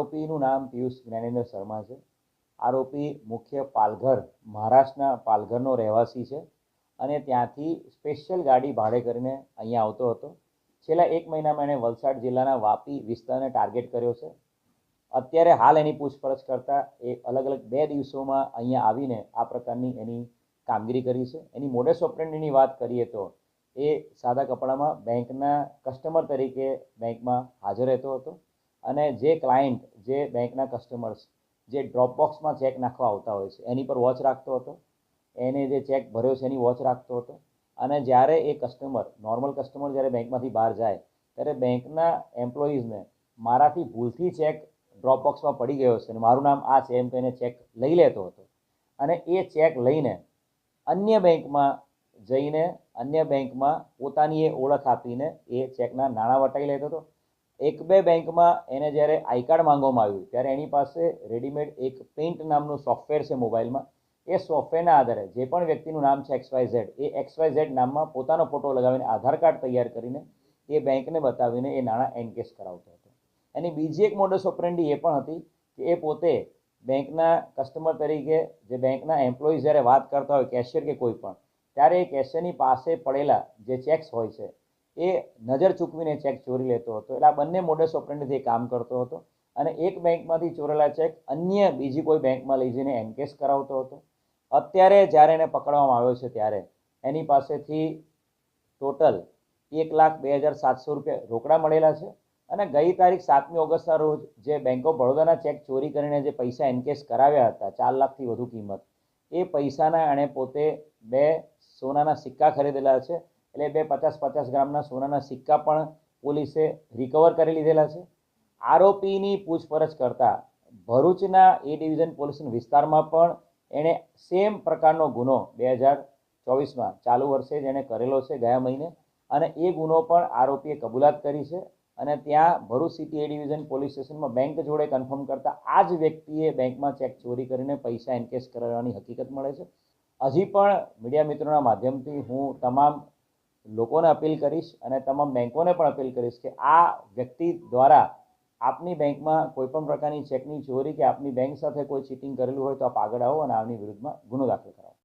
આરોપીનું નામ પિયુષ જ્ઞાનેન્દ્ર શર્મા છે। આરોપી મુખ્ય પાલઘર, મહારાષ્ટ્રના પાલઘરનો રહેવાસી છે અને ત્યાંથી સ્પેશિયલ ગાડી ભાડે કરીને અહીંયા આવતો હતો। છેલ્લા 1 મહિનામાં એણે વલસાડ જિલ્લાના વાપી વિસ્તારને ટાર્ગેટ કર્યો છે। અત્યારે હાલ એની પૂછપરછ કરતા એ અલગ અલગ 2 દિવસોમાં અહીંયા આવીને આ પ્રકારની એની કામગીરી કરી છે। એની મોડસ ઓપરેન્ડીની વાત કરીએ તો એ સાદા કપડામાં બેંકના કસ્ટમર તરીકે બેંકમાં હાજર રહેતો હતો અને જે ક્લાયન્ટ, જે બેંકના કસ્ટમર્સ જે ડ્રોપબોક્સમાં ચેક નાખવા આવતા હોય છે એની પર વોચ રાખતો હતો। એને જે ચેક ભર્યો છે એની વોચ રાખતો હતો અને જ્યારે એ કસ્ટમર, નોર્મલ કસ્ટમર જ્યારે બેંકમાંથી બહાર જાય ત્યારે બેંકના એમ્પ્લોઈઝને મારાથી ભૂલથી ચેક ડ્રોપબોક્સમાં પડી ગયો છે અને મારું નામ આ છે એમ કહીને ચેક લઈ લેતો હતો અને એ ચેક લઈને અન્ય બેંકમાં જઈને અન્ય બેંકમાં પોતાની એ ઓળખ આપીને એ ચેકના નાણાં વટાવી લેતો હતો। 1-2 બેંકમાં એને જ્યારે આઈ કાર્ડ માંગવામાં આવ્યું ત્યારે એની પાસે રેડીમેડ એક પેઇન્ટ નામનું સોફ્ટવેર છે મોબાઈલમાં। એ સોફ્ટવેરના આધારે જે પણ વ્યક્તિનું નામ છે XYZ, એ XYZ નામમાં પોતાનો ફોટો લગાવીને આધાર કાર્ડ તૈયાર કરીને એ બેંકને બતાવીને એ નાણાં એનકેશ કરાવતો હતો। એની બીજી એક મોડસ ઓપરેન્ડી એ પણ હતી કે એ પોતે બેંકના કસ્ટમર તરીકે જે બેંકના એમ્પ્લોઈઝ જ્યારે વાત કરતા હોય, કેશિયર કે કોઈ પણ, ત્યારે એ કેશિયરની પાસે પડેલા જે ચેક્સ હોય છે એ નજર ચૂકવીને ચેક ચોરી લેતો હતો। એટલે આ બંને મોડસ ઓપરેન્ડીથી કામ કરતો હતો અને એક બેંકમાંથી ચોરેલા ચેક અન્ય બીજી કોઈ બેંકમાં લઈ જઈને એનકેશ કરાવતો હતો। અત્યારે જ્યારે એને પકડવામાં આવ્યો છે ત્યારે એની પાસેથી ટોટલ 1,02,700 રૂપિયા રોકડા મળેલા છે અને ગઈ તારીખ 7મી ઓગસ્ટના રોજ જે બેંક ઓફ બરોડાના ચેક ચોરી કરીને જે પૈસા એનકેશ કરાવ્યા હતા 4 લાખથી વધુ કિંમત, એ પૈસાના એણે પોતે 2 સોનાના સિક્કા ખરીદેલા છે। એટલે 2 50-50 ગ્રામના સોનાના સિક્કા પણ પોલીસે રિકવર કરી લીધેલા છે। આરોપીની પૂછપરછ કરતા ભરૂચના એ ડિવિઝન પોલીસ વિસ્તારમાં પણ એણે સેમ પ્રકારનો ગુનો 2024માં ચાલુ વર્ષે જ એણે કરેલો છે ગયા મહિને અને એ ગુનો પણ આરોપીએ કબૂલાત કરી છે અને ત્યાં ભરૂચ સિટી એ ડિવિઝન પોલીસ સ્ટેશનમાં બેંક જોડે કન્ફર્મ કરતા આ જ વ્યક્તિએ બેંકમાં ચેક ચોરી કરીને પૈસા એનકેશ કરાવવાની હકીકત મળે છે। હજી પણ મીડિયા મિત્રોના માધ્યમથી હું તમામ લોકોને અપીલ કરીશ અને તમામ બેંકોને પણ અપીલ કરીશ કે આ વ્યક્તિ દ્વારા આપની બેંકમાં કોઈપણ પ્રકારની ચેકની ચોરી કે આપની બેંક સાથે કોઈ ચીટિંગ કરેલું હોય તો આપ આગળ આવો અને આની વિરુદ્ધમાં ગુનો દાખલ કરાવો।